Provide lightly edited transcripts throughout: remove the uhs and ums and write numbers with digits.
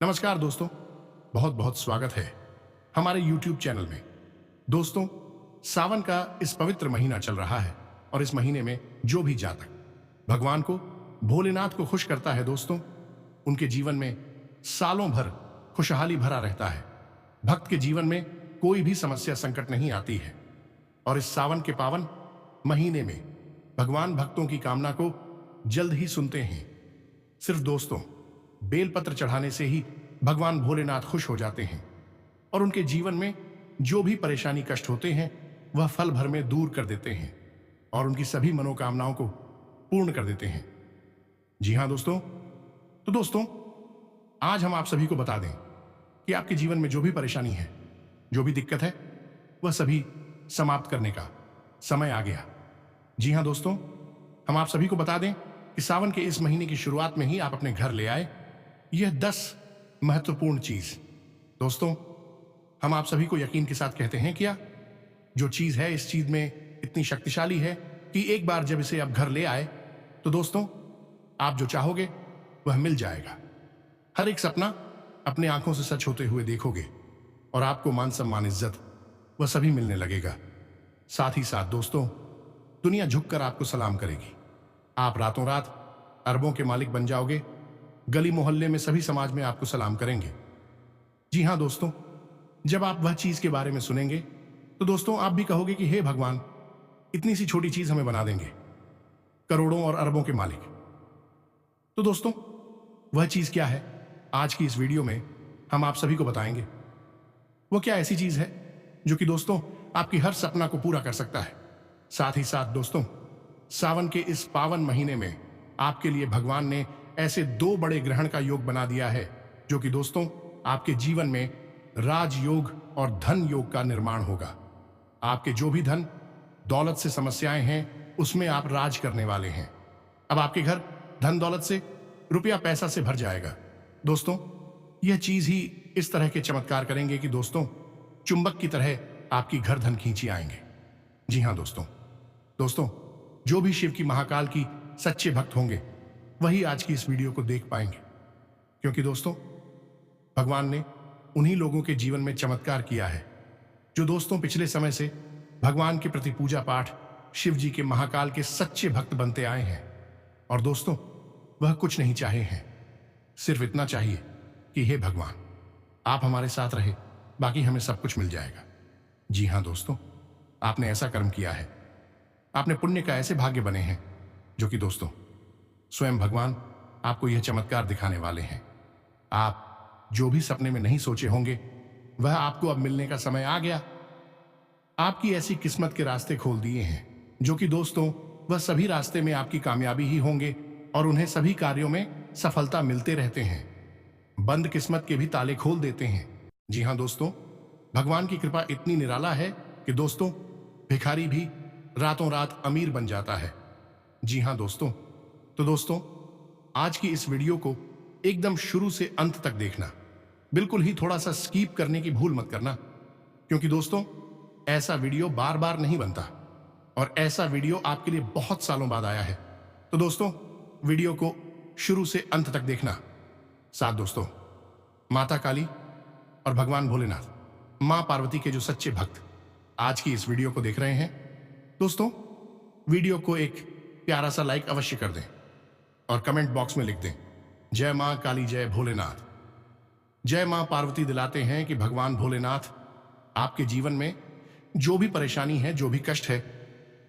नमस्कार दोस्तों, बहुत बहुत स्वागत है हमारे YouTube चैनल में। दोस्तों, सावन का इस पवित्र महीना चल रहा है और इस महीने में जो भी जातक भगवान को, भोलेनाथ को खुश करता है दोस्तों, उनके जीवन में सालों भर खुशहाली भरा रहता है। भक्त के जीवन में कोई भी समस्या संकट नहीं आती है और इस सावन के पावन महीने में भगवान भक्तों की कामना को जल्द ही सुनते हैं। सिर्फ दोस्तों, बेलपत्र चढ़ाने से ही भगवान भोलेनाथ खुश हो जाते हैं और उनके जीवन में जो भी परेशानी कष्ट होते हैं वह फल भर में दूर कर देते हैं और उनकी सभी मनोकामनाओं को पूर्ण कर देते हैं। जी हां दोस्तों, तो दोस्तों आज हम आप सभी को बता दें कि आपके जीवन में जो भी परेशानी है, जो भी दिक्कत है, वह सभी समाप्त करने का समय आ गया। जी हां दोस्तों, हम आप सभी को बता दें कि सावन के इस महीने की शुरुआत में ही आप अपने घर ले आए यह 10 महत्वपूर्ण चीज। दोस्तों, हम आप सभी को यकीन के साथ कहते हैं क्या जो चीज है इस चीज में इतनी शक्तिशाली है कि एक बार जब इसे आप घर ले आए तो दोस्तों आप जो चाहोगे वह मिल जाएगा। हर एक सपना अपने आंखों से सच होते हुए देखोगे और आपको मान सम्मान इज्जत वह सभी मिलने लगेगा। साथ ही साथ दोस्तों, दुनिया झुककर आपको सलाम करेगी। आप रातों रात अरबों के मालिक बन जाओगे। गली मोहल्ले में सभी समाज में आपको सलाम करेंगे। जी हां दोस्तों, जब आप वह चीज के बारे में सुनेंगे तो दोस्तों आप भी कहोगे कि हे भगवान, इतनी सी छोटी चीज हमें बना देंगे करोड़ों और अरबों के मालिक। तो दोस्तों वह चीज क्या है, आज की इस वीडियो में हम आप सभी को बताएंगे। वो क्या ऐसी चीज है जो कि दोस्तों आपकी हर सपना को पूरा कर सकता है। साथ ही साथ दोस्तों, सावन के इस पावन महीने में आपके लिए भगवान ने ऐसे 2 बड़े ग्रहण का योग बना दिया है जो कि दोस्तों आपके जीवन में राजयोग और धन योग का निर्माण होगा। आपके जो भी धन दौलत से समस्याएं हैं उसमें आप राज करने वाले हैं। अब आपके घर धन दौलत से, रुपया पैसा से भर जाएगा। दोस्तों यह चीज ही इस तरह के चमत्कार करेंगे कि दोस्तों चुंबक की तरह आपकी घर धन खींची आएंगे। जी हां दोस्तों जो भी शिव की महाकाल की सच्चे भक्त होंगे वही आज की इस वीडियो को देख पाएंगे, क्योंकि दोस्तों भगवान ने उन्हीं लोगों के जीवन में चमत्कार किया है जो दोस्तों पिछले समय से भगवान के प्रति पूजा पाठ, शिव जी के महाकाल के सच्चे भक्त बनते आए हैं। और दोस्तों वह कुछ नहीं चाहे हैं, सिर्फ इतना चाहिए कि हे भगवान आप हमारे साथ रहे, बाकी हमें सब कुछ मिल जाएगा। जी हां दोस्तों, आपने ऐसा कर्म किया है, आपने पुण्य का ऐसे भाग्य बने हैं जो कि दोस्तों स्वयं भगवान आपको यह चमत्कार दिखाने वाले हैं। आप जो भी सपने में नहीं सोचे होंगे वह आपको अब मिलने का समय आ गया। आपकी ऐसी किस्मत के रास्ते खोल दिए हैं जो कि दोस्तों वह सभी रास्ते में आपकी कामयाबी ही होंगे और उन्हें सभी कार्यों में सफलता मिलते रहते हैं। बंद किस्मत के भी ताले खोल देते हैं। जी हां दोस्तों, भगवान की कृपा इतनी निराला है कि दोस्तों भिखारी भी रातों रात अमीर बन जाता है। जी हां दोस्तों, तो दोस्तों आज की इस वीडियो को एकदम शुरू से अंत तक देखना, बिल्कुल ही थोड़ा सा स्किप करने की भूल मत करना, क्योंकि दोस्तों ऐसा वीडियो बार बार नहीं बनता और ऐसा वीडियो आपके लिए बहुत सालों बाद आया है। तो दोस्तों वीडियो को शुरू से अंत तक देखना। साथ दोस्तों, माता काली और भगवान भोलेनाथ, मां पार्वती के जो सच्चे भक्त आज की इस वीडियो को देख रहे हैं, दोस्तों वीडियो को एक प्यारा सा लाइक अवश्य कर दें और कमेंट बॉक्स में लिख दें जय मां काली जय भोलेनाथ। जय मां पार्वती दिलाते हैं कि भगवान भोलेनाथ आपके जीवन में जो भी परेशानी है, जो भी कष्ट है,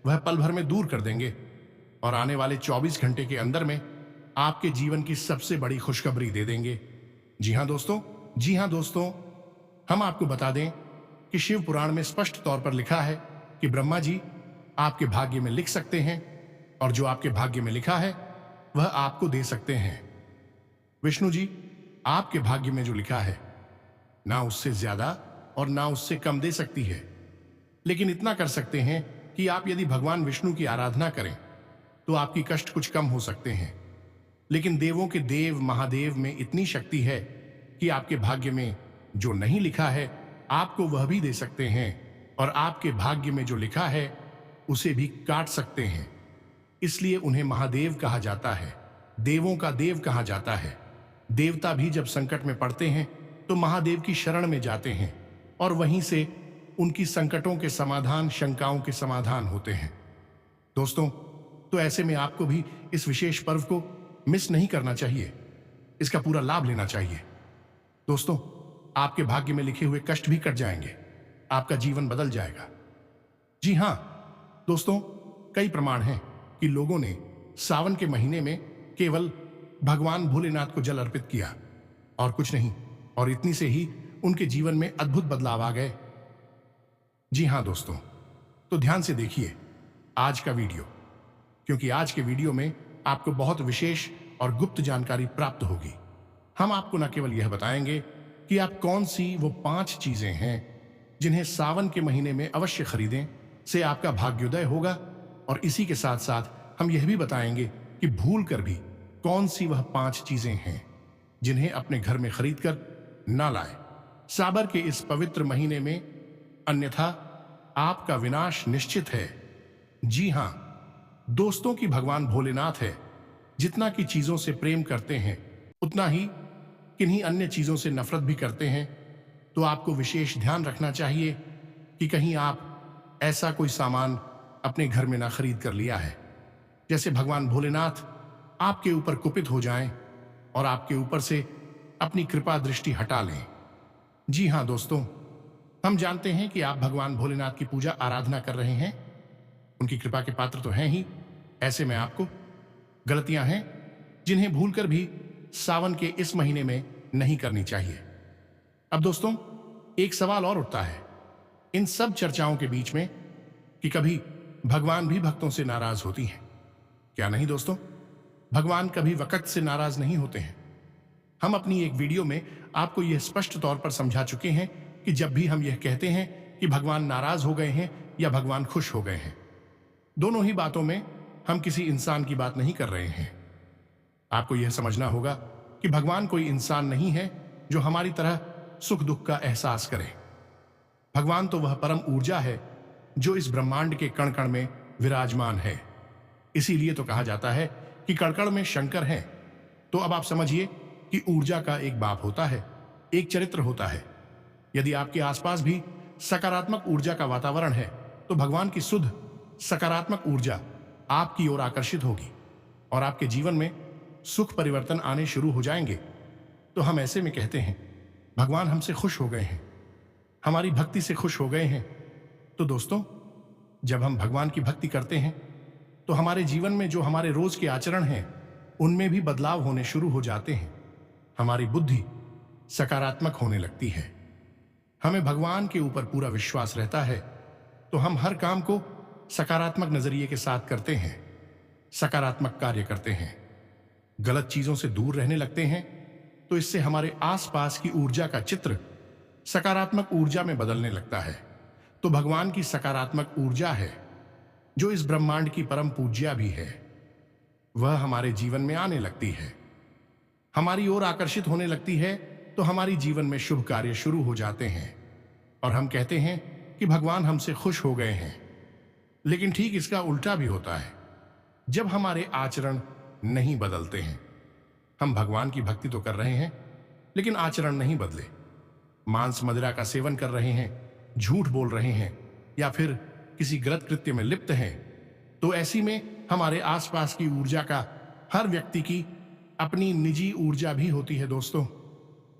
वह पल भर में दूर कर देंगे और आने वाले 24 घंटे के अंदर में आपके जीवन की सबसे बड़ी खुशखबरी दे देंगे। जी हां दोस्तों, हम आपको बता दें कि शिव पुराण में स्पष्ट तौर पर लिखा है कि ब्रह्मा जी आपके भाग्य में लिख सकते हैं और जो आपके भाग्य में लिखा है वह आपको दे सकते हैं। विष्णु जी आपके भाग्य में जो लिखा है ना उससे ज्यादा और ना उससे कम दे सकती है, लेकिन इतना कर सकते हैं कि आप यदि भगवान विष्णु की आराधना करें तो आपकी कष्ट कुछ कम हो सकते हैं। लेकिन देवों के देव महादेव में इतनी शक्ति है कि आपके भाग्य में जो नहीं लिखा है आपको वह भी दे सकते हैं और आपके भाग्य में जो लिखा है उसे भी काट सकते हैं। इसलिए उन्हें महादेव कहा जाता है, देवों का देव कहा जाता है। देवता भी जब संकट में पड़ते हैं तो महादेव की शरण में जाते हैं और वहीं से उनकी संकटों के समाधान, शंकाओं के समाधान होते हैं। दोस्तों, तो ऐसे में आपको भी इस विशेष पर्व को मिस नहीं करना चाहिए, इसका पूरा लाभ लेना चाहिए। दोस्तों, आपके भाग्य में लिखे हुए कष्ट भी कट जाएंगे, आपका जीवन बदल जाएगा। जी हां दोस्तों, कई प्रमाण हैं कि लोगों ने सावन के महीने में केवल भगवान भोलेनाथ को जल अर्पित किया और कुछ नहीं, और इतनी से ही उनके जीवन में अद्भुत बदलाव आ गए। जी हां दोस्तों, तो ध्यान से देखिए आज का वीडियो, क्योंकि आज के वीडियो में आपको बहुत विशेष और गुप्त जानकारी प्राप्त होगी। हम आपको न केवल यह बताएंगे कि आप कौन सी वो 5 चीजें हैं जिन्हें सावन के महीने में अवश्य खरीदें, से आपका भाग्योदय होगा, और इसी के साथ साथ हम यह भी बताएंगे कि भूल कर भी कौन सी वह 5 चीजें हैं जिन्हें अपने घर में खरीद कर ना लाएं साबर के इस पवित्र महीने में, अन्यथा आपका विनाश निश्चित है। जी हां दोस्तों, की भगवान भोलेनाथ है, जितना की चीजों से प्रेम करते हैं उतना ही किन्हीं अन्य चीजों से नफरत भी करते हैं। तो आपको विशेष ध्यान रखना चाहिए कि कहीं आप ऐसा कोई सामान अपने घर में ना खरीद कर लिया है, जैसे भगवान भोलेनाथ आपके ऊपर कुपित हो जाएं और आपके ऊपर से अपनी कृपा दृष्टि हटा लें। जी हां दोस्तों, हम जानते हैं कि आप भगवान भोलेनाथ की पूजा आराधना कर रहे हैं, उनकी कृपा के पात्र तो हैं ही। ऐसे में आपको गलतियां हैं जिन्हें भूलकर भी सावन के इस महीने में नहीं करनी चाहिए। अब दोस्तों, एक सवाल और उठता है इन सब चर्चाओं के बीच में कि कभी भगवान भी भक्तों से नाराज होती हैं। क्या नहीं दोस्तों, भगवान कभी वक्त से नाराज नहीं होते हैं। हम अपनी एक वीडियो में आपको यह स्पष्ट तौर पर समझा चुके हैं कि जब भी हम यह कहते हैं कि भगवान नाराज हो गए हैं या भगवान खुश हो गए हैं, दोनों ही बातों में हम किसी इंसान की बात नहीं कर रहे हैं। आपको यह समझना होगा कि भगवान कोई इंसान नहीं है जो हमारी तरह सुख दुख का एहसास करे। भगवान तो वह परम ऊर्जा है जो इस ब्रह्मांड के कण कण में विराजमान है। इसीलिए तो कहा जाता है कि कण कण में शंकर हैं। तो अब आप समझिए कि ऊर्जा का एक बाप होता है, एक चरित्र होता है। यदि आपके आसपास भी सकारात्मक ऊर्जा का वातावरण है तो भगवान की शुद्ध सकारात्मक ऊर्जा आपकी ओर आकर्षित होगी और आपके जीवन में सुख परिवर्तन आने शुरू हो जाएंगे। तो हम ऐसे में कहते हैं भगवान हमसे खुश हो गए हैं, हमारी भक्ति से खुश हो गए हैं। तो दोस्तों, जब हम भगवान की भक्ति करते हैं तो हमारे जीवन में जो हमारे रोज के आचरण हैं उनमें भी बदलाव होने शुरू हो जाते हैं। हमारी बुद्धि सकारात्मक होने लगती है, हमें भगवान के ऊपर पूरा विश्वास रहता है, तो हम हर काम को सकारात्मक नजरिए के साथ करते हैं, सकारात्मक कार्य करते हैं, गलत चीजों से दूर रहने लगते हैं। तो इससे हमारे आसपास की ऊर्जा का चित्र सकारात्मक ऊर्जा में बदलने लगता है। तो भगवान की सकारात्मक ऊर्जा है जो इस ब्रह्मांड की परम पूज्या भी है, वह हमारे जीवन में आने लगती है, हमारी ओर आकर्षित होने लगती है। तो हमारी जीवन में शुभ कार्य शुरू हो जाते हैं और हम कहते हैं कि भगवान हमसे खुश हो गए हैं। लेकिन ठीक इसका उल्टा भी होता है। जब हमारे आचरण नहीं बदलते हैं, हम भगवान की भक्ति तो कर रहे हैं लेकिन आचरण नहीं बदले, मांस मदिरा का सेवन कर रहे हैं, झूठ बोल रहे हैं या फिर किसी गलत कृत्य में लिप्त हैं, तो ऐसी में हमारे आसपास की ऊर्जा का, हर व्यक्ति की अपनी निजी ऊर्जा भी होती है। दोस्तों,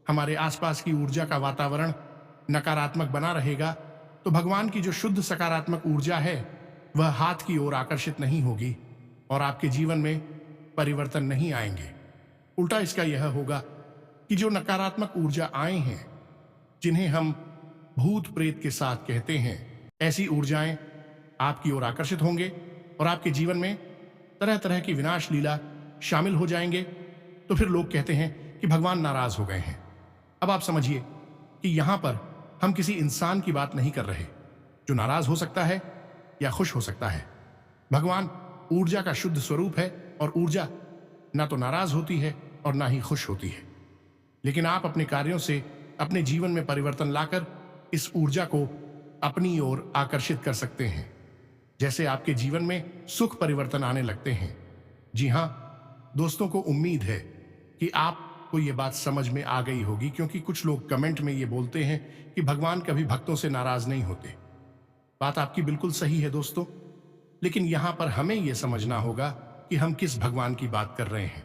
हमारे आसपास की ऊर्जा का वातावरण नकारात्मक बना रहेगा तो भगवान की जो शुद्ध सकारात्मक ऊर्जा है वह हाथ की ओर आकर्षित नहीं होगी और आपके जीवन में परिवर्तन नहीं आएंगे। उल्टा इसका यह होगा कि जो नकारात्मक ऊर्जा आए हैं, जिन्हें हम भूत प्रेत के साथ कहते हैं, ऐसी ऊर्जाएं आपकी ओर आकर्षित होंगे और आपके जीवन में तरह तरह की विनाश लीला शामिल हो जाएंगे। तो फिर लोग कहते हैं कि भगवान नाराज हो गए हैं। अब आप समझिए कि यहां पर हम किसी इंसान की बात नहीं कर रहे जो नाराज हो सकता है या खुश हो सकता है। भगवान ऊर्जा का शुद्ध स्वरूप है और ऊर्जा ना तो नाराज होती है और ना ही खुश होती है। लेकिन आप अपने कार्यों से अपने जीवन में परिवर्तन लाकर इस ऊर्जा को अपनी ओर आकर्षित कर सकते हैं, जैसे आपके जीवन में सुख परिवर्तन आने लगते हैं। जी हां दोस्तों, को उम्मीद है कि आप आपको ये बात समझ में आ गई होगी, क्योंकि कुछ लोग कमेंट में ये बोलते हैं कि भगवान कभी भक्तों से नाराज नहीं होते। बात आपकी बिल्कुल सही है दोस्तों, लेकिन यहां पर हमें यह समझना होगा कि हम किस भगवान की बात कर रहे हैं।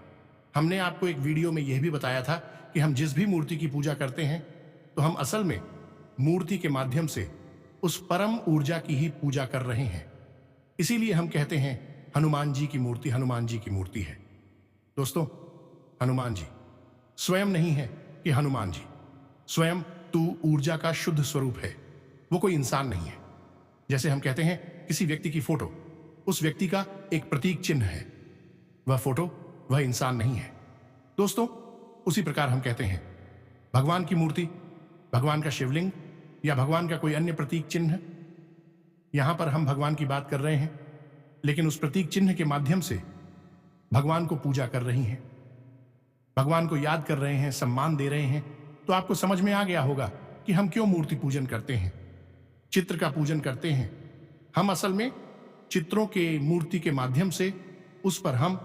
हमने आपको एक वीडियो में यह भी बताया था कि हम जिस भी मूर्ति की पूजा करते हैं, तो हम असल में मूर्ति के माध्यम से उस परम ऊर्जा की ही पूजा कर रहे हैं। इसीलिए हम कहते हैं हनुमान जी की मूर्ति हनुमान जी की मूर्ति है। दोस्तों, हनुमान जी स्वयं नहीं है कि हनुमान जी स्वयं तू ऊर्जा का शुद्ध स्वरूप है। वो कोई इंसान नहीं है। जैसे हम कहते हैं किसी व्यक्ति की फोटो उस व्यक्ति का एक प्रतीक चिन्ह है, वह फोटो वह इंसान नहीं है। दोस्तों, उसी प्रकार हम कहते हैं भगवान की मूर्ति, भगवान का शिवलिंग या भगवान का कोई अन्य प्रतीक चिन्ह। यहां पर हम भगवान की बात कर रहे हैं, लेकिन उस प्रतीक चिन्ह के माध्यम से भगवान को पूजा कर रही हैं, भगवान को याद कर रहे हैं, सम्मान दे रहे हैं। तो आपको समझ में आ गया होगा कि हम क्यों मूर्ति पूजन करते हैं, चित्र का पूजन करते हैं। हम असल में चित्रों के मूर्ति के माध्यम से उस पर हम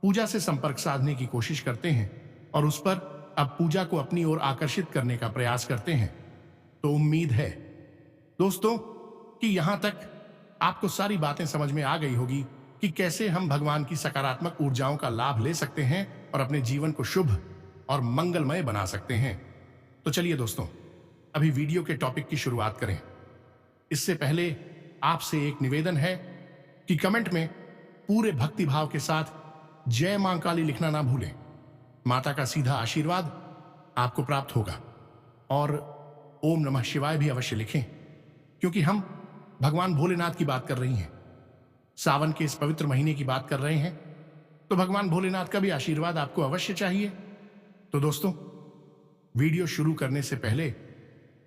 पूजा से संपर्क साधने की कोशिश करते हैं और उस पर अब पूजा को अपनी ओर आकर्षित करने का प्रयास करते हैं। तो उम्मीद है दोस्तों कि यहां तक आपको सारी बातें समझ में आ गई होगी कि कैसे हम भगवान की सकारात्मक ऊर्जाओं का लाभ ले सकते हैं और अपने जीवन को शुभ और मंगलमय बना सकते हैं। तो चलिए दोस्तों, अभी वीडियो के टॉपिक की शुरुआत करें। इससे पहले आपसे एक निवेदन है कि कमेंट में पूरे भक्ति भाव के साथ जय मां काली लिखना ना भूलें। माता का सीधा आशीर्वाद आपको प्राप्त होगा। और ओम नमः शिवाय भी अवश्य लिखें, क्योंकि हम भगवान भोलेनाथ की बात कर रही हैं, सावन के इस पवित्र महीने की बात कर रहे हैं, तो भगवान भोलेनाथ का भी आशीर्वाद आपको अवश्य चाहिए। तो दोस्तों, वीडियो शुरू करने से पहले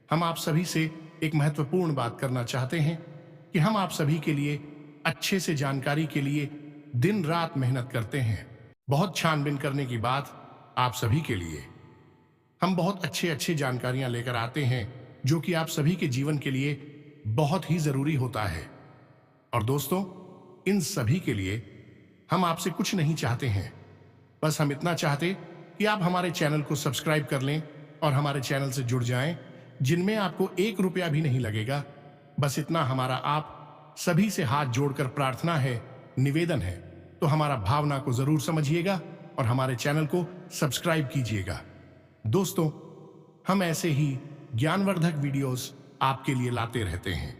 हम आप सभी से एक महत्वपूर्ण बात करना चाहते हैं कि हम आप सभी के लिए अच्छे से जानकारी के लिए दिन रात मेहनत करते हैं। बहुत छानबीन करने की बात आप सभी के लिए हम बहुत अच्छी जानकारियां लेकर आते हैं, जो कि आप सभी के जीवन के लिए बहुत ही जरूरी होता है। और दोस्तों, इन सभी के लिए हम आपसे कुछ नहीं चाहते हैं, बस हम इतना चाहते कि आप हमारे चैनल को सब्सक्राइब कर लें और हमारे चैनल से जुड़ जाएं, जिनमें आपको 1 रुपया भी नहीं लगेगा। बस इतना हमारा आप सभी से हाथ जोड़कर प्रार्थना है, निवेदन है। तो हमारा भावना को जरूर समझिएगा और हमारे चैनल को सब्सक्राइब कीजिएगा। दोस्तों, हम ऐसे ही ज्ञानवर्धक वीडियोस आपके लिए लाते रहते हैं,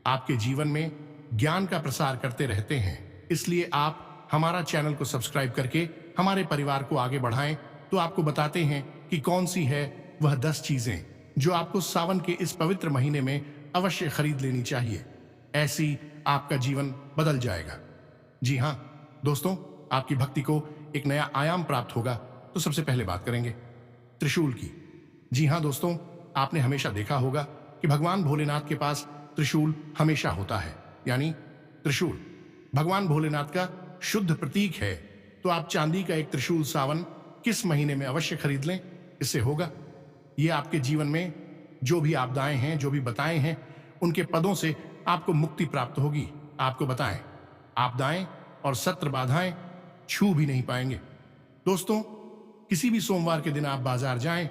आपके जीवन में ज्ञान का प्रसार करते रहते हैं। इसलिए आप हमारा चैनल को सब्सक्राइब करके हमारे परिवार को आगे बढ़ाएं। तो आपको बताते हैं कि कौन सी है वह 10 चीजें जो आपको सावन के इस पवित्र महीने में अवश्य खरीद लेनी चाहिए। ऐसी आपका जीवन बदल जाएगा। जी हां दोस्तों, आपकी भक्ति को एक नया आयाम प्राप्त होगा। तो सबसे पहले बात करेंगे त्रिशूल की। जी हां दोस्तों, आपने हमेशा देखा होगा कि भगवान भोलेनाथ के पास त्रिशूल हमेशा होता है, यानी त्रिशूल भगवान भोलेनाथ का शुद्ध प्रतीक है। तो आप चांदी का एक त्रिशूल सावन किस महीने में अवश्य खरीद लें। इससे होगा ये आपके जीवन में जो भी आपदाएं हैं, जो भी बताएं हैं, उनके पदों से आपको मुक्ति प्राप्त होगी। आपको बताएं आपदाएं और सत्र बाधाएं छू भी नहीं पाएंगे। दोस्तों, किसी भी सोमवार के दिन आप बाजार जाएं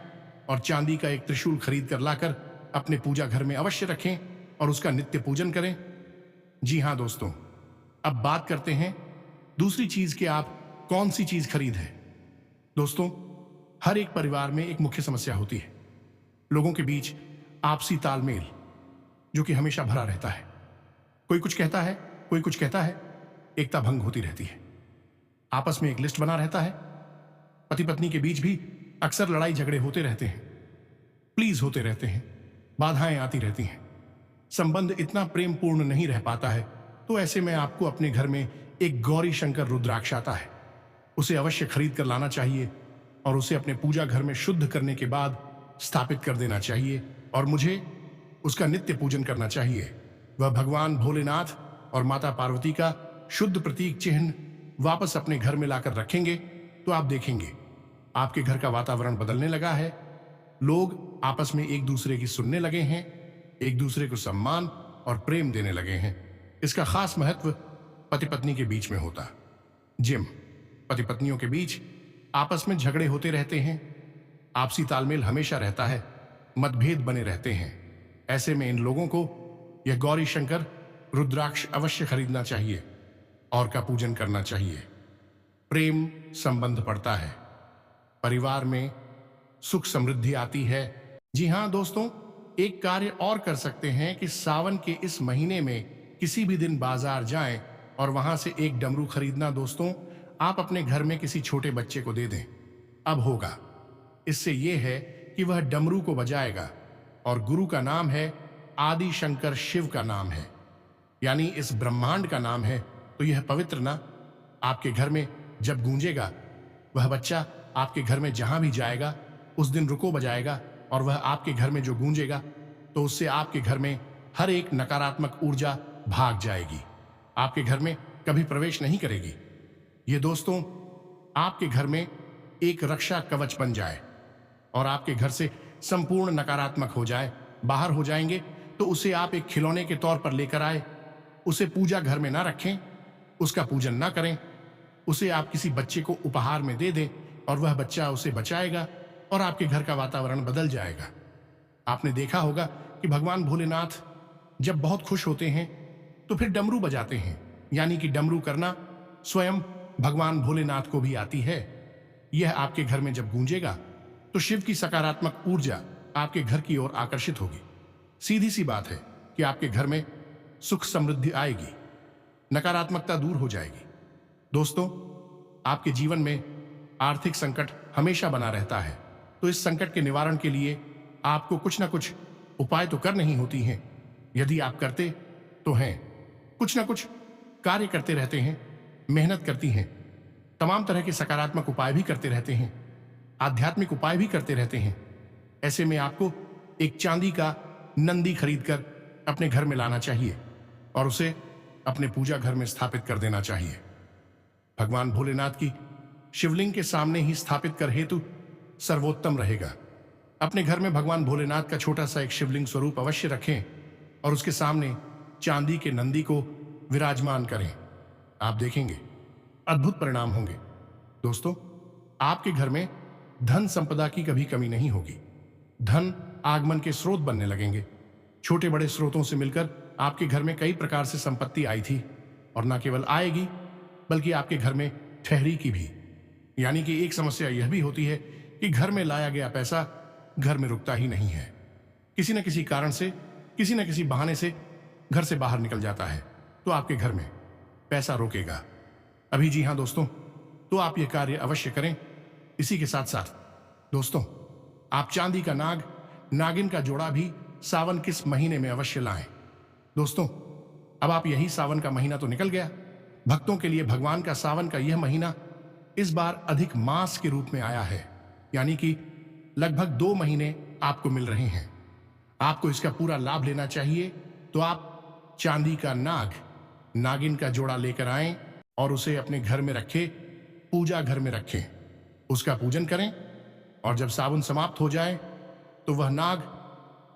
और चांदी का एक त्रिशूल खरीद कर लाकर अपने पूजा घर में अवश्य रखें और उसका नित्य पूजन करें। जी हां दोस्तों, अब बात करते हैं दूसरी चीज कि आप कौन सी चीज खरीद है। दोस्तों, हर एक परिवार में एक मुख्य समस्या होती है, लोगों के बीच आपसी तालमेल, जो कि हमेशा भरा रहता है। कोई कुछ कहता है, कोई कुछ कहता है, एकता भंग होती रहती है। आपस में एक लिस्ट बना रहता है। पति पत्नी के बीच भी अक्सर लड़ाई झगड़े होते रहते हैं, प्लीज होते रहते हैं, बाधाएं आती रहती हैं, संबंध इतना प्रेम पूर्ण नहीं रह पाता है। तो ऐसे में आपको अपने घर में एक गौरी शंकर रुद्राक्ष आता है, उसे अवश्य खरीद कर लाना चाहिए और उसे अपने पूजा घर में शुद्ध करने के बाद स्थापित कर देना चाहिए और मुझे उसका नित्य पूजन करना चाहिए। वह भगवान भोलेनाथ और माता पार्वती का शुद्ध प्रतीक चिन्ह वापस अपने घर में लाकर रखेंगे तो आप देखेंगे आपके घर का वातावरण बदलने लगा है। लोग आपस में एक दूसरे की सुनने लगे हैं, एक दूसरे को सम्मान और प्रेम देने लगे हैं। इसका खास महत्व पति पत्नी के बीच में होता। जिम पति पत्नियों के बीच आपस में झगड़े होते रहते हैं, आपसी तालमेल हमेशा रहता है, मतभेद बने रहते हैं। ऐसे में इन लोगों को यह गौरी शंकर रुद्राक्ष अवश्य खरीदना चाहिए और का पूजन करना चाहिए। प्रेम संबंध पड़ता है, परिवार में सुख समृद्धि आती है। जी हां दोस्तों, एक कार्य और कर सकते हैं कि सावन के इस महीने में किसी भी दिन बाजार जाएं और वहां से एक डमरू खरीदना। दोस्तों, आप अपने घर में किसी छोटे बच्चे को दे दें। अब होगा इससे यह है कि वह डमरू को बजाएगा और गुरु का नाम है आदि शंकर, शिव का नाम है, यानी इस ब्रह्मांड का नाम है। तो यह पवित्र ना आपके घर में जब गूंजेगा, वह बच्चा आपके घर में जहां भी जाएगा उस दिन रुको बजाएगा और वह आपके घर में जो गूंजेगा तो उससे आपके घर में हर एक नकारात्मक ऊर्जा भाग जाएगी, आपके घर में कभी प्रवेश नहीं करेगी। ये दोस्तों आपके घर में एक रक्षा कवच बन जाए और आपके घर से संपूर्ण नकारात्मक हो जाए, बाहर हो जाएंगे। तो उसे आप एक खिलौने के तौर पर लेकर आए, उसे पूजा घर में ना रखें, उसका पूजन ना करें, उसे आप किसी बच्चे को उपहार में दे दें और वह बच्चा उसे बचाएगा और आपके घर का वातावरण बदल जाएगा। आपने देखा होगा कि भगवान भोलेनाथ जब बहुत खुश होते हैं तो फिर डमरू बजाते हैं, यानी कि डमरू करना स्वयं भगवान भोलेनाथ को भी आती है। यह आपके घर में जब गूंजेगा तो शिव की सकारात्मक ऊर्जा आपके घर की ओर आकर्षित होगी। सीधी सी बात है कि आपके घर में सुख समृद्धि आएगी, नकारात्मकता दूर हो जाएगी। दोस्तों, आपके जीवन में आर्थिक संकट हमेशा बना रहता है, तो इस संकट के निवारण के लिए आपको कुछ ना कुछ उपाय तो करने ही होती हैं। यदि आप करते तो हैं, कुछ ना कुछ कार्य करते रहते हैं, मेहनत करती हैं, तमाम तरह के सकारात्मक उपाय भी करते रहते हैं, आध्यात्मिक उपाय भी करते रहते हैं। ऐसे में आपको एक चांदी का नंदी खरीदकर अपने घर में लाना चाहिए और उसे अपने पूजा घर में स्थापित कर देना चाहिए। भगवान भोलेनाथ की शिवलिंग के सामने ही स्थापित कर हेतु सर्वोत्तम रहेगा। अपने घर में भगवान भोलेनाथ का छोटा सा एक शिवलिंग स्वरूप अवश्य रखें और उसके सामने चांदी के नंदी को विराजमान करें। आप देखेंगे अद्भुत परिणाम होंगे। दोस्तों, आपके घर में धन संपदा की कभी कमी नहीं होगी। धन आगमन के स्रोत बनने लगेंगे। छोटे बड़े स्रोतों से मिलकर आपके घर में कई प्रकार से संपत्ति आई थी और न केवल आएगी बल्कि आपके घर में ठहरी भी। यानी कि एक समस्या यह भी होती है कि घर में लाया गया पैसा घर में रुकता ही नहीं है, किसी न किसी कारण से, किसी न किसी बहाने से घर से बाहर निकल जाता है, तो आपके घर में पैसा रोकेगा। अभी जी हां दोस्तों, तो आप यह कार्य अवश्य करें। इसी के साथ साथ दोस्तों, आप चांदी का नाग, नागिन का जोड़ा भी सावन किस महीने में अवश्य लाएं। दोस्तों, अब आप यही सावन का महीना तो निकल गया। भक्तों के लिए भगवान का सावन का यह महीना इस बार अधिक मास के रूप में आया है, यानी कि लगभग 2 महीने आपको मिल रहे हैं। आपको इसका पूरा लाभ लेना चाहिए, तो आप चांदी का नाग, नागिन का जोड़ा लेकर आएं और उसे अपने घर में रखें, पूजा घर में रखें, उसका पूजन करें और जब सावन समाप्त हो जाए तो वह नाग,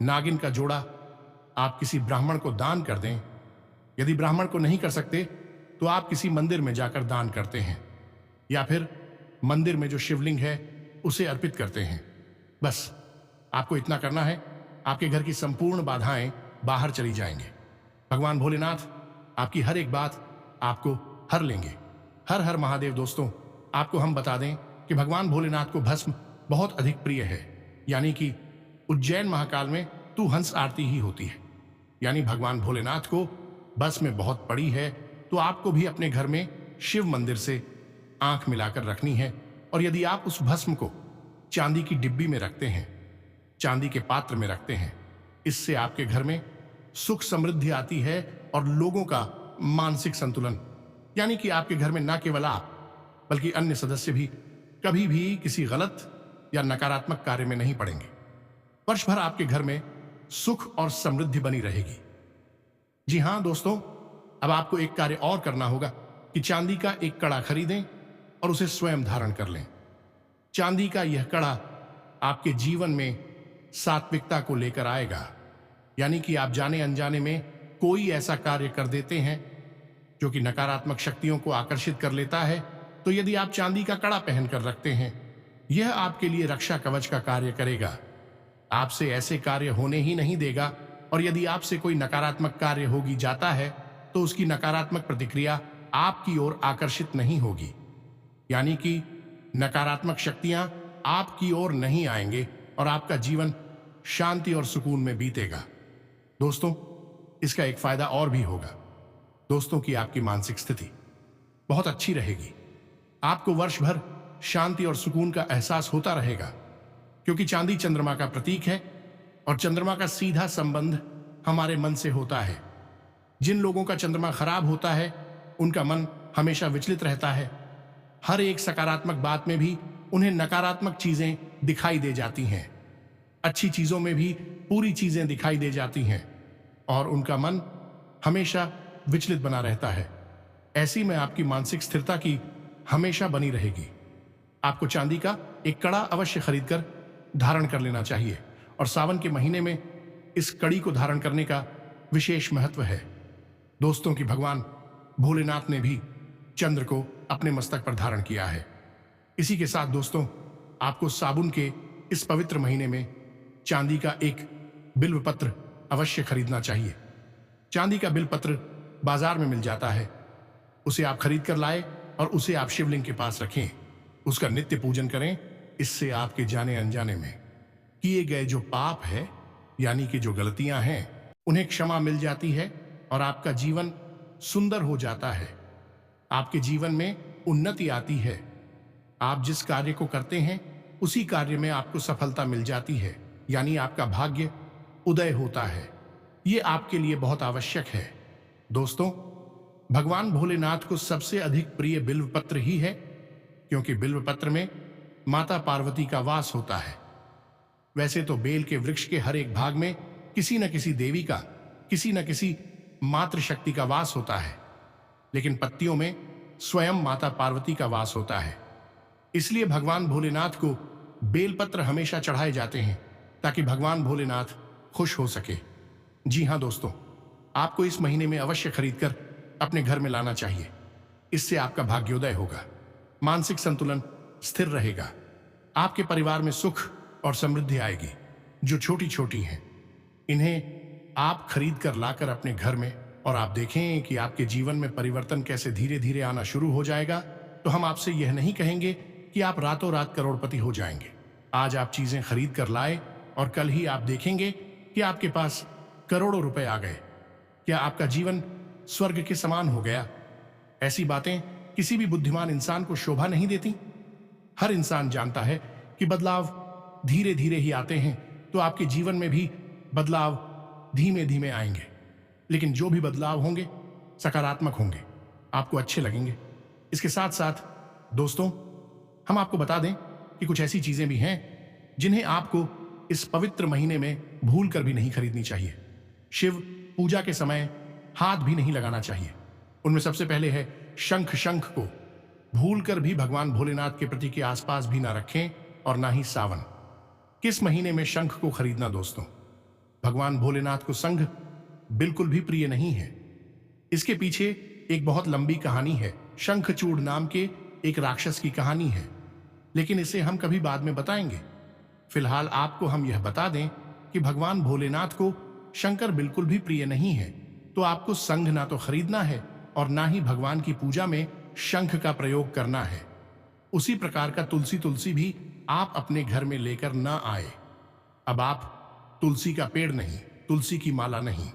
नागिन का जोड़ा आप किसी ब्राह्मण को दान कर दें। यदि ब्राह्मण को नहीं कर सकते तो आप किसी मंदिर में जाकर दान करते हैं या फिर मंदिर में जो शिवलिंग है उसे अर्पित करते हैं। बस आपको इतना करना है, आपके घर की संपूर्ण बाधाएं बाहर चली जाएंगे। भगवान भोलेनाथ आपकी हर एक बात आपको हर लेंगे। हर हर महादेव। दोस्तों, आपको हम बता दें कि भगवान भोलेनाथ को भस्म बहुत अधिक प्रिय है, यानी कि उज्जैन महाकाल में तू हंस आरती ही होती है, यानी भगवान भोलेनाथ को भस्म में बहुत पड़ी है। तो आपको भी अपने घर में शिव मंदिर से आंख मिलाकर रखनी है और यदि आप उस भस्म को चांदी की डिब्बी में रखते हैं, चांदी के पात्र में रखते हैं, इससे आपके घर में सुख समृद्धि आती है और लोगों का मानसिक संतुलन, यानी कि आपके घर में न केवल आप बल्कि अन्य सदस्य भी कभी भी किसी गलत या नकारात्मक कार्य में नहीं पड़ेंगे। वर्ष भर आपके घर में सुख और समृद्धि बनी रहेगी। जी हां दोस्तों, अब आपको एक कार्य और करना होगा कि चांदी का एक कड़ा खरीदें और उसे स्वयं धारण कर लें। चांदी का यह कड़ा आपके जीवन में सात्विकता को लेकर आएगा, यानी कि आप जाने अनजाने में कोई ऐसा कार्य कर देते हैं जो कि नकारात्मक शक्तियों को आकर्षित कर लेता है, तो यदि आप चांदी का कड़ा पहनकर रखते हैं, यह आपके लिए रक्षा कवच का कार्य करेगा। आपसे ऐसे कार्य होने ही नहीं देगा, और यदि आपसे कोई नकारात्मक कार्य होगी जाता है तो उसकी नकारात्मक प्रतिक्रिया आपकी ओर आकर्षित नहीं होगी, यानी कि नकारात्मक शक्तियां आपकी ओर नहीं आएंगे और आपका जीवन शांति और सुकून में बीतेगा। दोस्तों, इसका एक फायदा और भी होगा। दोस्तों की आपकी मानसिक स्थिति बहुत अच्छी रहेगी। आपको वर्ष भर शांति और सुकून का एहसास होता रहेगा, क्योंकि चांदी चंद्रमा का प्रतीक है और चंद्रमा का सीधा संबंध हमारे मन से होता है। जिन लोगों का चंद्रमा खराब होता है उनका मन हमेशा विचलित रहता है। हर एक सकारात्मक बात में भी उन्हें नकारात्मक चीजें दिखाई दे जाती हैं, अच्छी चीजों में भी पूरी चीजें दिखाई दे जाती हैं, और उनका मन हमेशा विचलित बना रहता है। ऐसी में आपकी मानसिक स्थिरता की हमेशा बनी रहेगी। आपको चांदी का एक कड़ा अवश्य खरीदकर धारण कर लेना चाहिए, और सावन के महीने में इस कड़ी को धारण करने का विशेष महत्व है। दोस्तों की भगवान भोलेनाथ ने भी चंद्र को अपने मस्तक पर धारण किया है। इसी के साथ दोस्तों, आपको साबुन के इस पवित्र महीने में चांदी का एक बिल्व पत्र अवश्य खरीदना चाहिए। चांदी का बिल्व पत्र बाजार में मिल जाता है। उसे आप खरीद कर लाए और उसे आप शिवलिंग के पास रखें। उसका नित्य पूजन करें। इससे आपके जाने अनजाने में किए गए जो पाप है, यानी कि जो गलतियां हैं, उन्हें क्षमा मिल जाती है और आपका जीवन सुंदर हो जाता है। आपके जीवन में उन्नति आती है। आप जिस कार्य को करते हैं उसी कार्य में आपको सफलता मिल जाती है, यानी आपका भाग्य उदय होता है। ये आपके लिए बहुत आवश्यक है। दोस्तों, भगवान भोलेनाथ को सबसे अधिक प्रिय बिल्व पत्र ही है, क्योंकि बिल्व पत्र में माता पार्वती का वास होता है। वैसे तो बेल के वृक्ष के हर एक भाग में किसी न किसी देवी का, किसी न किसी मातृशक्ति का वास होता है, लेकिन पत्तियों में स्वयं माता पार्वती का वास होता है। इसलिए भगवान भोलेनाथ को बेलपत्र हमेशा चढ़ाए जाते हैं, ताकि भगवान भोलेनाथ खुश हो सके। जी हां दोस्तों, आपको इस महीने में अवश्य खरीदकर अपने घर में लाना चाहिए। इससे आपका भाग्योदय होगा, मानसिक संतुलन स्थिर रहेगा, आपके परिवार में सुख और समृद्धि आएगी, जो छोटी छोटी हैं। इन्हें आप खरीद कर लाकर अपने घर में, और आप देखें कि आपके जीवन में परिवर्तन कैसे धीरे धीरे आना शुरू हो जाएगा। तो हम आपसे यह नहीं कहेंगे कि आप रातों रात करोड़पति हो जाएंगे। आज आप चीजें खरीद कर लाए और कल ही आप देखेंगे कि आपके पास करोड़ों रुपए आ गए। क्या आपका जीवन स्वर्ग के समान हो गया? ऐसी बातें किसी भी बुद्धिमान इंसान को शोभा नहीं देती। हर इंसान जानता है कि बदलाव धीरे धीरे ही आते हैं, तो आपके जीवन में भी बदलाव धीमे धीमे आएंगे, लेकिन जो भी बदलाव होंगे सकारात्मक होंगे, आपको अच्छे लगेंगे। इसके साथ साथ दोस्तों, हम आपको बता दें कि कुछ ऐसी चीजें भी हैं जिन्हें आपको इस पवित्र महीने में भूल कर भी नहीं खरीदनी चाहिए। शिव पूजा के समय हाथ भी नहीं लगाना चाहिए। उनमें सबसे पहले है शंख। शंख को भूल कर भी भगवान भोलेनाथ के प्रति के आसपास भी ना रखें, और ना ही सावन। किस महीने में शंख को खरीदना दोस्तों? भगवान भोलेनाथ को शंख बिल्कुल भी प्रिय नहीं है। इसके पीछे एक बहुत लंबी कहानी है। शंखचूड़ नाम के एक राक्षस की कहानी है, लेकिन इसे हम कभी बाद में बताएंगे। फिलहाल आपको हम यह बता दें कि भगवान भोलेनाथ को शंकर बिल्कुल भी प्रिय नहीं है, तो आपको शंख ना तो खरीदना है और ना ही भगवान की पूजा में शंख का प्रयोग करना है। उसी प्रकार का तुलसी भी आप अपने घर में लेकर ना आए। अब आप तुलसी का पेड़ नहीं, तुलसी की माला नहीं,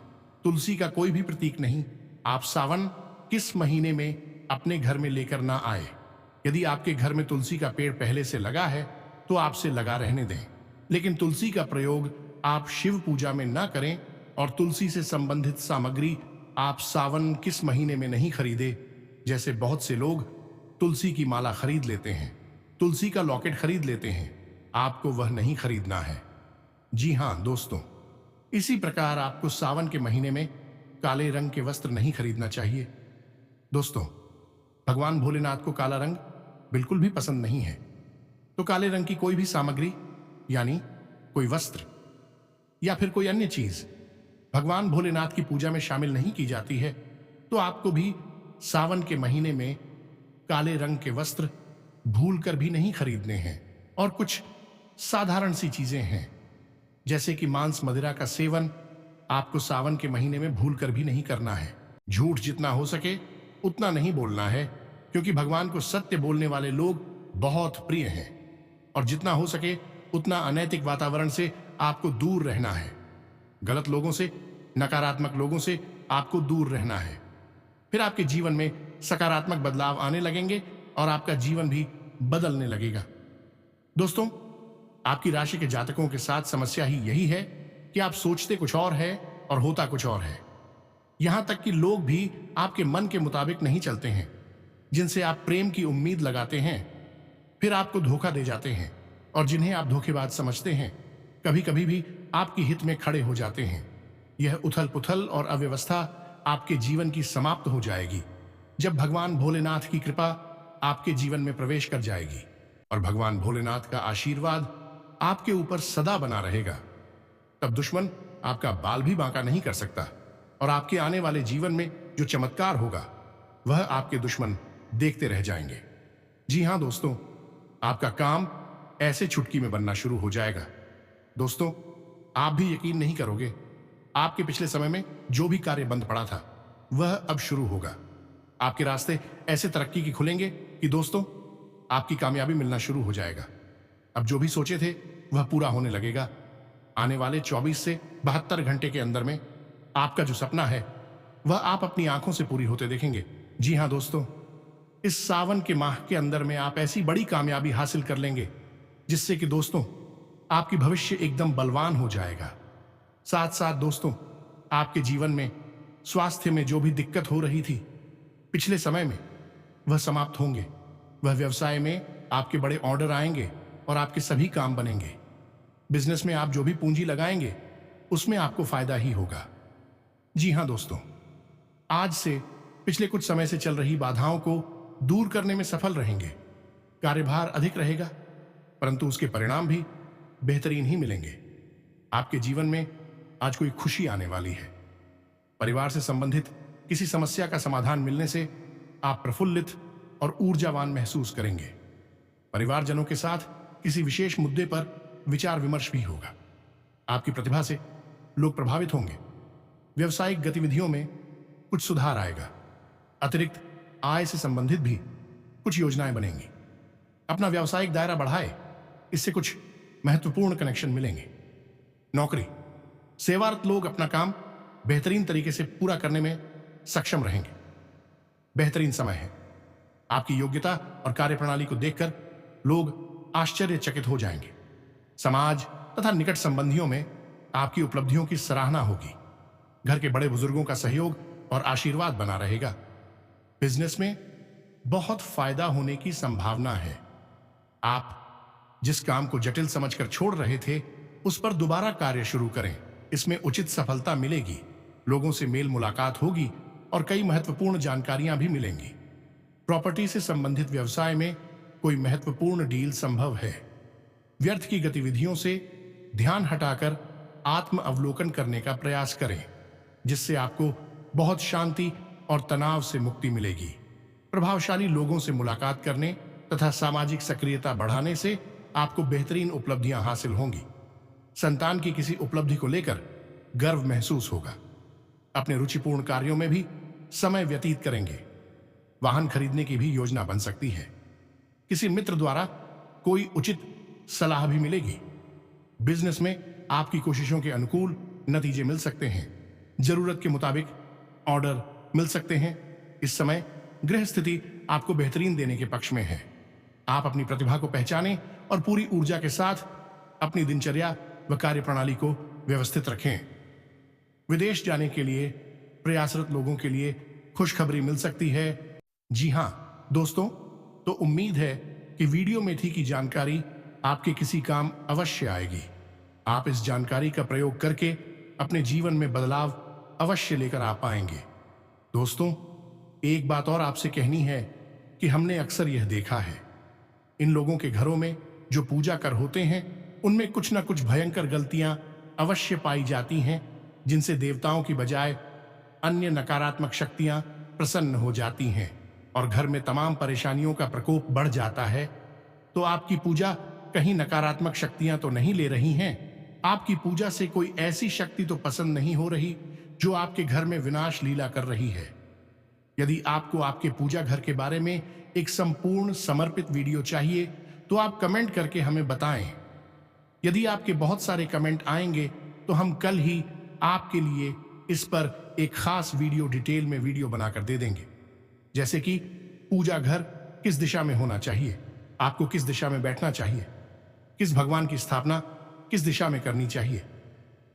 तुलसी का कोई भी प्रतीक नहीं, आप सावन किस महीने में अपने घर में लेकर ना आए। यदि आपके घर में तुलसी का पेड़ पहले से लगा है तो आपसे लगा रहने दें, लेकिन तुलसी का प्रयोग आप शिव पूजा में ना करें, और तुलसी से संबंधित सामग्री आप सावन किस महीने में नहीं खरीदे। जैसे बहुत से लोग तुलसी की माला खरीद लेते हैं, तुलसी का लॉकेट खरीद लेते हैं, आपको वह नहीं खरीदना है। जी हां दोस्तों, इसी प्रकार आपको सावन के महीने में काले रंग के वस्त्र नहीं खरीदना चाहिए। दोस्तों, भगवान भोलेनाथ को काला रंग बिल्कुल भी पसंद नहीं है, तो काले रंग की कोई भी सामग्री, यानी कोई वस्त्र या फिर कोई अन्य चीज भगवान भोलेनाथ की पूजा में शामिल नहीं की जाती है। तो आपको भी सावन के महीने में काले रंग के वस्त्र भूल कर भी नहीं खरीदने हैं और कुछ साधारण सी चीजें हैं, जैसे कि मांस मदिरा का सेवन आपको सावन के महीने में भूल कर भी नहीं करना है। झूठ जितना हो सके उतना नहीं बोलना है, क्योंकि भगवान को सत्य बोलने वाले लोग बहुत प्रिय हैं। और जितना हो सके उतना अनैतिक वातावरण से आपको दूर रहना है। गलत लोगों से, नकारात्मक लोगों से आपको दूर रहना है। फिर आपके जीवन में सकारात्मक बदलाव आने लगेंगे और आपका जीवन भी बदलने लगेगा। दोस्तों, आपकी राशि के जातकों के साथ समस्या ही यही है कि आप सोचते कुछ और है और होता कुछ और है। यहां तक कि लोग भी आपके मन के मुताबिक नहीं चलते हैं। जिनसे आप प्रेम की उम्मीद लगाते हैं फिर आपको धोखा दे जाते हैं, और जिन्हें आप धोखेबाज समझते हैं कभी कभी भी आपकी हित में खड़े हो जाते हैं। यह उथल पुथल और अव्यवस्था आपके जीवन की समाप्त हो जाएगी जब भगवान भोलेनाथ की कृपा आपके जीवन में प्रवेश कर जाएगी और भगवान भोलेनाथ का आशीर्वाद आपके ऊपर सदा बना रहेगा। तब दुश्मन आपका बाल भी बांका नहीं कर सकता, और आपके आने वाले जीवन में जो चमत्कार होगा वह आपके दुश्मन देखते रह जाएंगे। जी हां दोस्तों, आपका काम ऐसे चुटकी में बनना शुरू हो जाएगा। दोस्तों, आप भी यकीन नहीं करोगे, आपके पिछले समय में जो भी कार्य बंद पड़ा था वह अब शुरू होगा। आपके रास्ते ऐसे तरक्की की खुलेंगे कि दोस्तों आपकी कामयाबी मिलना शुरू हो जाएगा। अब जो भी सोचे थे वह पूरा होने लगेगा। आने वाले 24 से 72 घंटे के अंदर में आपका जो सपना है वह आप अपनी आंखों से पूरी होते देखेंगे। जी हां दोस्तों, इस सावन के माह के अंदर में आप ऐसी बड़ी कामयाबी हासिल कर लेंगे जिससे कि दोस्तों आपकी भविष्य एकदम बलवान हो जाएगा। साथ साथ दोस्तों, आपके जीवन में स्वास्थ्य में जो भी दिक्कत हो रही थी पिछले समय में वह समाप्त होंगे। वह व्यवसाय में आपके बड़े ऑर्डर आएंगे और आपके सभी काम बनेंगे। बिजनेस में आप जो भी पूंजी लगाएंगे उसमें आपको फायदा ही होगा। जी हां दोस्तों, आज से पिछले कुछ समय से चल रही बाधाओं को दूर करने में सफल रहेंगे। कार्यभार अधिक रहेगा परंतु उसके परिणाम भी बेहतरीन ही मिलेंगे। आपके जीवन में आज कोई खुशी आने वाली है। परिवार से संबंधित किसी समस्या का समाधान मिलने से आप प्रफुल्लित और ऊर्जावान महसूस करेंगे। परिवारजनों के साथ किसी विशेष मुद्दे पर विचार विमर्श भी होगा। आपकी प्रतिभा से लोग प्रभावित होंगे। व्यवसायिक गतिविधियों में कुछ सुधार आएगा। अतिरिक्त आय से संबंधित भी कुछ योजनाएं बनेंगी। अपना व्यावसायिक दायरा बढ़ाए, इससे कुछ महत्वपूर्ण कनेक्शन मिलेंगे। नौकरी, सेवारत लोग अपना काम बेहतरीन तरीके से पूरा करने में सक्षम रहेंगे। बेहतरीन समय है। आपकी योग्यता और कार्यप्रणाली को देखकर लोग आश्चर्यचकित हो जाएंगे। समाज तथा निकट संबंधियों में आपकी उपलब्धियों की सराहना होगी। घर के बड़े बुजुर्गों का सहयोग और आशीर्वाद बना रहेगा। बिजनेस में बहुत फायदा होने की संभावना है। आप जिस काम को जटिल समझकर छोड़ रहे थे उस पर दोबारा कार्य शुरू करें। इसमें उचित सफलता मिलेगी। लोगों से मेल मुलाकात होगी और कई महत्वपूर्ण जानकारियां भी मिलेंगी। प्रॉपर्टी से संबंधित व्यवसाय में कोई महत्वपूर्ण डील संभव है। व्यर्थ की गतिविधियों से ध्यान हटाकर आत्म अवलोकन करने का प्रयास करें, जिससे आपको बहुत शांति और तनाव से मुक्ति मिलेगी। प्रभावशाली लोगों से मुलाकात करने तथा सामाजिक सक्रियता बढ़ाने से आपको बेहतरीन उपलब्धियां हासिल होंगी। संतान की किसी उपलब्धि को लेकर गर्व महसूस होगा। अपने रुचिपूर्ण कार्यों में भी समय व्यतीत करेंगे। वाहन खरीदने की भी योजना बन सकती है। किसी मित्र द्वारा कोई उचित सलाह भी मिलेगी। बिजनेस में आपकी कोशिशों के अनुकूल नतीजे मिल सकते हैं। जरूरत के मुताबिक ऑर्डर मिल सकते हैं। इस समय गृह स्थिति आपको बेहतरीन देने के पक्ष में है। आप अपनी प्रतिभा को पहचानें और पूरी ऊर्जा के साथ अपनी दिनचर्या व कार्यप्रणाली को व्यवस्थित रखें। विदेश जाने के लिए प्रयासरत लोगों के लिए खुशखबरी मिल सकती है। जी हां दोस्तों, तो उम्मीद है कि वीडियो में थी की जानकारी आपके किसी काम अवश्य आएगी। आप इस जानकारी का प्रयोग करके अपने जीवन में बदलाव अवश्य लेकर आ पाएंगे। दोस्तों, एक बात और आपसे कहनी है कि हमने अक्सर यह देखा है, इन लोगों के घरों में जो पूजा कर होते हैं उनमें कुछ न कुछ भयंकर गलतियां अवश्य पाई जाती हैं, जिनसे देवताओं की बजाय अन्य नकारात्मक शक्तियां प्रसन्न हो जाती हैं। और घर में तमाम परेशानियों का प्रकोप बढ़ जाता है, तो आपकी पूजा कहीं नकारात्मक शक्तियां तो नहीं ले रही हैं। आपकी पूजा से कोई ऐसी शक्ति तो पसंद नहीं हो रही जो आपके घर में विनाश लीला कर रही है। यदि आपको आपके पूजा घर के बारे में एक संपूर्ण समर्पित वीडियो चाहिए तो आप कमेंट करके हमें बताएं। यदि आपके बहुत सारे कमेंट आएंगे तो हम कल ही आपके लिए इस पर एक खास वीडियो डिटेल में वीडियो बनाकर दे देंगे, जैसे कि पूजा घर किस दिशा में होना चाहिए, आपको किस दिशा में बैठना चाहिए, किस भगवान की स्थापना किस दिशा में करनी चाहिए,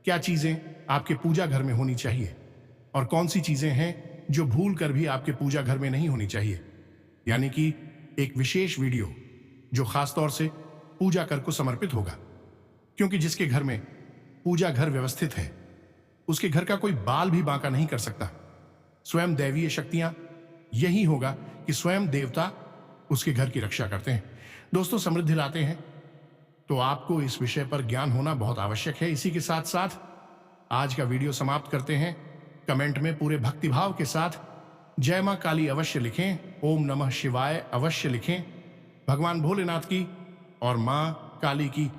क्या चीजें आपके पूजा घर में होनी चाहिए और कौन सी चीजें हैं जो भूल कर भी आपके पूजा घर में नहीं होनी चाहिए। यानी कि एक विशेष वीडियो जो खासतौर से पूजा घर को समर्पित होगा, क्योंकि जिसके घर में पूजा घर व्यवस्थित है उसके घर का कोई बाल भी बांका नहीं कर सकता। स्वयं दैवीय शक्तियां यही होगा कि स्वयं देवता उसके घर की रक्षा करते हैं, दोस्तों समृद्धि लाते हैं। तो आपको इस विषय पर ज्ञान होना बहुत आवश्यक है। इसी के साथ साथ आज का वीडियो समाप्त करते हैं। कमेंट में पूरे भक्तिभाव के साथ जय मां काली अवश्य लिखें, ओम नमः शिवाय अवश्य लिखें। भगवान भोलेनाथ की और मां काली की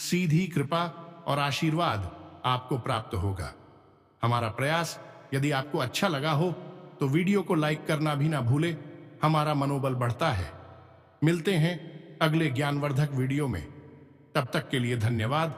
सीधी कृपा और आशीर्वाद आपको प्राप्त होगा। हमारा प्रयास यदि आपको अच्छा लगा हो तो वीडियो को लाइक करना भी ना भूलें, हमारा मनोबल बढ़ता है। मिलते हैं अगले ज्ञानवर्धक वीडियो में, तब तक के लिए धन्यवाद।